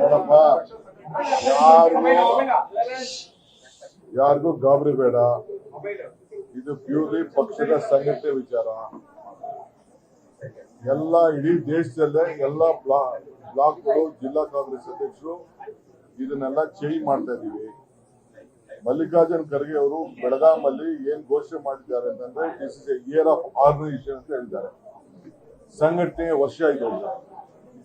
ನೋಡಪ್ಪ, ಯಾರಿಗೂ ಗಾಬರಿ ಬೇಡ. ಇದು ಪ್ಯೂರ್ಲಿ ಪಕ್ಷದ ಸಂಘಟನೆ ವಿಚಾರ. ಎಲ್ಲ ಇಡೀ ದೇಶದಲ್ಲೇ ಎಲ್ಲ ಬ್ಲಾಕ್ಗಳು, ಜಿಲ್ಲಾ ಕಾಂಗ್ರೆಸ್ ಅಧ್ಯಕ್ಷರು ಇದನ್ನೆಲ್ಲ ಚೇಂಜ್ ಮಾಡ್ತಾ ಇದೀವಿ. ಮಲ್ಲಿಕಾರ್ಜುನ್ ಖರ್ಗೆ ಅವರು ಬೆಳಗಾಮಲ್ಲಿ ಏನ್ ಘೋಷಣೆ ಮಾಡಿದ್ದಾರೆ ಅಂತಂದ್ರೆ this is a year of organisation ಅಂತ ಹೇಳಿದ್ದಾರೆ. ಸಂಘಟನೆ ವರ್ಷ ಇದೆ.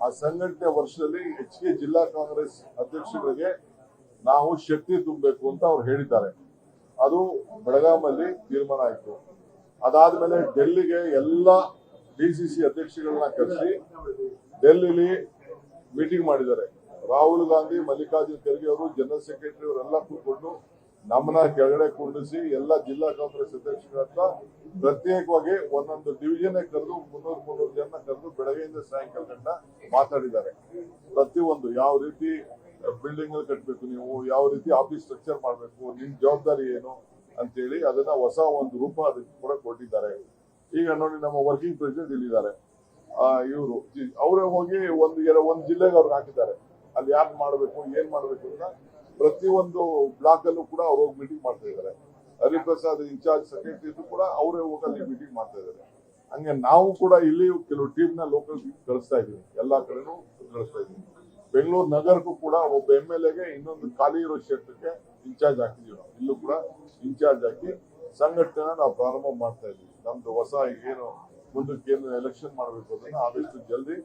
ಆ ಸಂಘಟನೆ ವರ್ಷದಲ್ಲಿ ಹೆಚ್ಚಿಗೆ ಜಿಲ್ಲಾ ಕಾಂಗ್ರೆಸ್ ಅಧ್ಯಕ್ಷರಿಗೆ ನಾವು ಶಕ್ತಿ ತುಂಬಬೇಕು ಅಂತ ಅವ್ರು ಹೇಳಿದ್ದಾರೆ. ಅದು ಬೆಳಗಾಮಲ್ಲಿ ತೀರ್ಮಾನ ಆಯ್ತು. ಅದಾದ್ಮೇಲೆ ಡೆಲ್ಲಿಗೆ ಎಲ್ಲ ಡಿಸಿಸಿ ಅಧ್ಯಕ್ಷಗಳನ್ನ ಕರೆಸಿ ಡೆಲ್ಲಿಲಿ ಮೀಟಿಂಗ್ ಮಾಡಿದ್ದಾರೆ. ರಾಹುಲ್ ಗಾಂಧಿ, ಮಲ್ಲಿಕಾರ್ಜುನ್ ಖರ್ಗೆ ಅವರು, ಜನರಲ್ ಸೆಕ್ರೆಟರಿ ಅವರೆಲ್ಲ ಕೂತ್ಕೊಂಡು ನಮ್ಮನ್ನ ಕೆಳಗಡೆ ಕುಂಡಿಸಿ ಎಲ್ಲ ಜಿಲ್ಲಾ ಕಾಂಗ್ರೆಸ್ ಅಧ್ಯಕ್ಷರ ಹತ್ರ ಪ್ರತ್ಯೇಕವಾಗಿ ಒಂದೊಂದು ಡಿವಿಷನ್ ಕರೆದು 300 ಜನ ಕರೆದು ಬೆಳಗ್ಗೆಯಿಂದ ಸಾಯಂಕಾಲ ಗಂಟ ಮಾತಾಡಿದ್ದಾರೆ. ಪ್ರತಿಯೊಂದು ಯಾವ ರೀತಿ ಬಿಲ್ಡಿಂಗ್ ಕಟ್ಟಬೇಕು, ನೀವು ಯಾವ ರೀತಿ ಆಫೀಸ್ ಸ್ಟ್ರಕ್ಚರ್ ಮಾಡಬೇಕು, ನಿಮ್ ಜವಾಬ್ದಾರಿ ಏನು ಅಂತೇಳಿ ಅದನ್ನ ಹೊಸ ಒಂದು ರೂಪ ಅದಕ್ಕೆ ಕೂಡ ಕೊಟ್ಟಿದ್ದಾರೆ. ಈಗ ನೋಡಿ, ನಮ್ಮ ವರ್ಕಿಂಗ್ ಪ್ರೆಸಿಡೆಂಟ್ ಇಲ್ಲಿದ್ದಾರೆ. ಇವರು ಅವರೇ ಹೋಗಿ ಒಂದು ಜಿಲ್ಲೆಗೆ ಅವ್ರಿಗೆ ಹಾಕಿದ್ದಾರೆ. ಅಲ್ಲಿ ಯಾರು ಮಾಡಬೇಕು, ಏನ್ ಮಾಡ್ಬೇಕು ಅಂತ ಪ್ರತಿಯೊಂದು ಬ್ಲಾಕ್ ಅಲ್ಲೂ ಕೂಡ ಅವ್ರು ಹೋಗಿ ಮೀಟಿಂಗ್ ಮಾಡ್ತಾ ಇದ್ದಾರೆ. ಹರಿಪ್ರಸಾದ್ ಇನ್ಚಾರ್ಜ್ ಸೆಕ್ರೆಟರಿ ಕೂಡ ಅವರೇ ಹೋಗಿ ಅಲ್ಲಿ ಮೀಟಿಂಗ್ ಮಾಡ್ತಾ ಇದ್ದಾರೆ. ಹಂಗೆ ನಾವು ಕೂಡ ಇಲ್ಲಿ ಕೆಲವು ಟೀಮ್ ನ ಲೋಕಲ್ ಕಳಿಸ್ತಾ ಇದೀವಿ, ಎಲ್ಲಾ ಕಡೆನೂ ಕಳಿಸ್ತಾ ಇದೀವಿ. ಬೆಂಗಳೂರು ನಗರಕ್ಕೂ ಕೂಡ ಒಬ್ಬ MLA ಇನ್ನೊಂದು ಖಾಲಿ ಇರೋ ಕ್ಷೇತ್ರಕ್ಕೆ ಇನ್ಚಾರ್ಜ್ ಹಾಕಿದೀವಿ. ನಾವು ಇಲ್ಲೂ ಕೂಡ ಇನ್ಚಾರ್ಜ್ ಹಾಕಿ ಸಂಘಟನೆ ನಾವು ಪ್ರಾರಂಭ ಮಾಡ್ತಾ ಇದೀವಿ. ನಮ್ದು ಹೊಸ ಏನು ಮುಂದಕ್ಕೆ ಏನು ಎಲೆಕ್ಷನ್ ಮಾಡಬೇಕು ಅದನ್ನ ಆದಷ್ಟು ಜಲ್ದಿ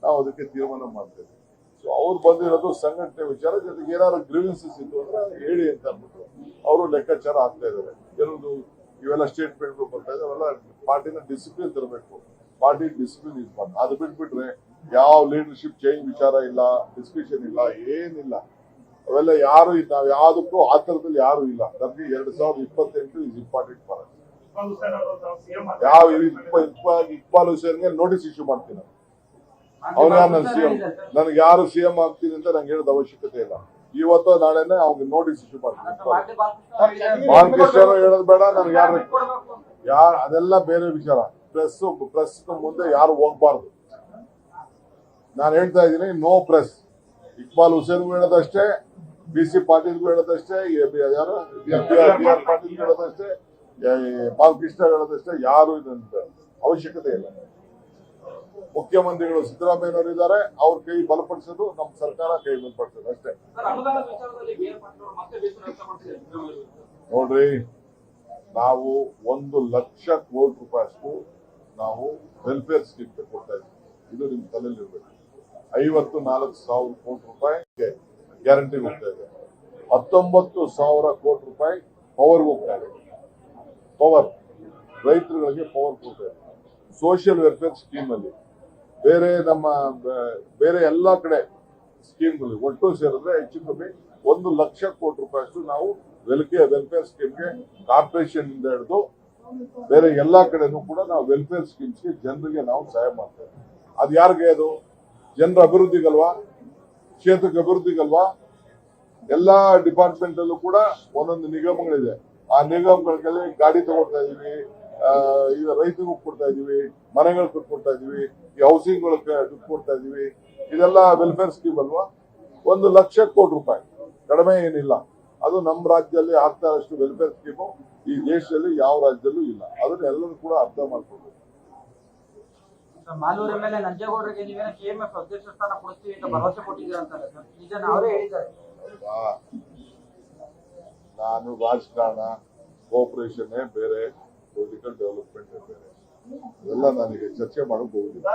ನಾವು ಅದಕ್ಕೆ ತೀರ್ಮಾನ ಮಾಡ್ತಾ ಇದೀವಿ. ಸೊ ಅವ್ರು ಬಂದಿರೋದು ಸಂಘಟನೆ ವಿಚಾರ. ಜೊತೆಗೆ ಏನಾದ್ರು ಗ್ರೀವೆನ್ಸಸ್ ಇತ್ತು ಅಂದ್ರೆ ಹೇಳಿ ಅಂತ ಅಂದ್ಬಿಟ್ಟು ಅವರು ಲೆಕ್ಕಾಚಾರ ಆಗ್ತಾ ಇದ್ದಾರೆ. ಕೆಲವೊಂದು ಇವೆಲ್ಲ ಸ್ಟೇಟ್ಮೆಂಟ್ಗಳು ಬರ್ತಾ ಇದೆ. ಅವೆಲ್ಲ ಪಾರ್ಟಿನ ಡಿಸಿಪ್ಲಿನ್ ತರಬೇಕು. ಪಾರ್ಟಿ ಡಿಸಿಪ್ಲಿನ್ ಯೂಸ್ ಮಾಡಿ. ಅದು ಬಿಟ್ಬಿಟ್ರೆ ಯಾವ ಲೀಡರ್ಶಿಪ್ ಚೇಂಜ್ ವಿಚಾರ ಇಲ್ಲ, ಡಿಸ್ಕಷನ್ ಇಲ್ಲ, ಏನಿಲ್ಲ. ಅವೆಲ್ಲ ಯಾರು ನಾವ್ ಯಾವ್ದಕ್ಕೂ ಆ ತರದಲ್ಲಿ ಯಾರು ಇಲ್ಲ. ನಮ್ಗೆ 2028 ಇಸ್ ಇಂಪಾರ್ಟೆಂಟ್ ಫಾರ್ ಅಸ್. ಯಾವ ಇಕ್ಬಾಲ್ ಹುಸೇನ್ಗೆ ನೋಟಿಸ್ ಇಶ್ಯೂ ಮಾಡ್ತೀನಿ. ಅವ್ನು ಯಾರು ನನ್ನ CM, ನನ್ಗೆ ಯಾರು CM ಆಗ್ತೀನಿ ಅಂತ ನಂಗೆ ಹೇಳೋದು ಅವಶ್ಯಕತೆ ಇಲ್ಲ. ಇವತ್ತು ನಾಳೆನೆ ಅವ್ನಿಗೆ ನೋಟಿಸ್ ಇಶ್ಯೂ ಮಾಡ್ತೀನಿ. ಬಾಲಕೃಷ್ಣ ಹೇಳೋದು ಬೇಡ. ನನ್ಗೆ ಯಾರು ಅದೆಲ್ಲ ಬೇರೆ ವಿಚಾರ. ಪ್ರೆಸ್ ಮುಂದೆ ಯಾರು ಹೋಗ್ಬಾರ್ದು. ನಾನು ಹೇಳ್ತಾ ಇದ್ದೀನಿ, ನೋ ಪ್ರೆಸ್. ಇಕ್ಬಾಲ್ ಹುಸೇನ್ಗೂ ಹೇಳೋದಷ್ಟೇ, BC ಪಾಟೀಲ್ಗೂ ಹೇಳೋದಷ್ಟೇ, ಯಾರು BR ಪಾಟೀಲ್ ಹೇಳೋದಷ್ಟೇ, ಬಾಲಕೃಷ್ಣ ಹೇಳೋದಷ್ಟೇ. ಯಾರು ಇದಂತ ಅವಶ್ಯಕತೆ ಇಲ್ಲ. ಮುಖ್ಯಮಂತ್ರಿಗಳು ಸಿದ್ದರಾಮಯ್ಯನವರು ಇದ್ದಾರೆ, ಅವ್ರ ಕೈ ಬಲಪಡಿಸೋದು ನಮ್ಮ ಸರ್ಕಾರ ಕೈ ಬಲಪಡಿಸೋದು ಅಷ್ಟೇ. ನೋಡ್ರಿ, ನಾವು 1 ಲಕ್ಷ ಕೋಟಿ ರೂಪಾಯಿಷ್ಟು ನಾವು ವೆಲ್ಫೇರ್ ಸ್ಕೀಮ್ ಕೊಡ್ತಾ ಇದ್ದೀವಿ. ಇದು ನಿಮ್ ತಲೆಯಲ್ಲಿ ಇರ್ಬೇಕು. 54,000 ಕೋಟಿ ರೂಪಾಯಿ ಗ್ಯಾರಂಟಿ ಹೋಗ್ತಾ ಇದೆ. 19,000 ಕೋಟಿ ರೂಪಾಯಿ ಪವರ್ ಹೋಗ್ತಾ ಇದೆ. ಪವರ್ ರೈತರುಗಳಿಗೆ ಪವರ್ ಕೊಡ್ತಾ ಇದೆ. ಸೋಷಿಯಲ್ ವೆಲ್ಫೇರ್ ಸ್ಕೀಮ್ ಅಲ್ಲಿ ಬೇರೆ ಎಲ್ಲಾ ಕಡೆ ಸ್ಕೀಮ್ಗಳು ಒಟ್ಟು ಸೇರಿದ್ರೆ ಹೆಚ್ಚು ಕಮ್ಮಿ 1 ಲಕ್ಷ ಕೋಟಿ ರೂಪಾಯಿಷ್ಟು ನಾವು ವೆಲ್ಫೇರ್ ಸ್ಕೀಮ್ಗೆ ಕಾರ್ಪೊರೇಷನ್ ಇಂದ ಹಿಡಿದು ಬೇರೆ ಎಲ್ಲಾ ಕಡೆನೂ ಕೂಡ ನಾವು ವೆಲ್ಫೇರ್ ಸ್ಕೀಮ್ಸ್ಗೆ ಜನರಿಗೆ ನಾವು ಸಹಾಯ ಮಾಡ್ತೇವೆ. ಅದು ಯಾರಿಗೆ? ಅದು ಜನರ ಅಭಿವೃದ್ಧಿಗಲ್ವಾ, ಕ್ಷೇತ್ರಕ್ಕೆ ಅಭಿವೃದ್ಧಿಗಲ್ವಾ? ಎಲ್ಲಾ ಡಿಪಾರ್ಟ್ಮೆಂಟ್ ಅಲ್ಲೂ ಕೂಡ ಒಂದೊಂದು ನಿಗಮಗಳಿದೆ. ಆ ನಿಗಮಗಳಲ್ಲಿ ಗಾಡಿ ತಗೊಳ್ತಾ ಇದೀವಿ, ಈಗ ರೈತರಿಗೂ ಕೊಡ್ತಾ ಇದೀವಿ, ಮನೆಗಳು ಕೊಡ್ತಾ ಇದೀವಿ, ಈ ಹೌಸಿಂಗ್ ದುಡ್ಡು ಕೊಡ್ತಾ ಇದೀವಿ. ಇದೆಲ್ಲ ವೆಲ್ಫೇರ್ ಸ್ಕೀಮ್ ಅಲ್ವಾ? 1 ಲಕ್ಷ ಕೋಟಿ ರೂಪಾಯಿ ಕಡಿಮೆ ಏನಿಲ್ಲ. ಅದು ನಮ್ಮ ರಾಜ್ಯದಲ್ಲಿ ಆಗ್ತಾ ಇರೋಷ್ಟು ವೆಲ್ಫೇರ್ ಸ್ಕೀಮು ಈ ದೇಶದಲ್ಲಿ ಯಾವ ರಾಜ್ಯದಲ್ಲೂ ಇಲ್ಲ. ಅದನ್ನ ಎಲ್ಲರೂ ಕೂಡ ಅರ್ಥ ಮಾಡ್ಕೊಳ್ಬೇಕು. ಮಾಲೂರು ಮೇಲೆ ನಂಜೇಗೌಡರಿಗೆ ನೀವೇನ KMF ಅಧ್ಯಕ್ಷ ಸ್ಥಾನ ಕೊಡ್ತೀವಿ ಅಂತ ಭರವಸೆ ಕೊಟ್ಟಿದ್ದೀರಾ ಅಂತಾರೆ ಸರ್. ಇದನ್ನ ಅವರೇ ಹೇಳಿದ್ದಾರೆ. ನಾನು ರಾಜಕಾರಣ, ಕೋಆಪರೇಷನ್ ಬೇರೆ, ಪೊಲಿಟಿಕಲ್ ಡೆವಲಪ್ಮೆಂಟ್ ಬೇರೆ, ಇವೆಲ್ಲ ನನಗೆ ಚರ್ಚೆ ಮಾಡಕ್ ಹೋಗುದಿಲ್ಲ.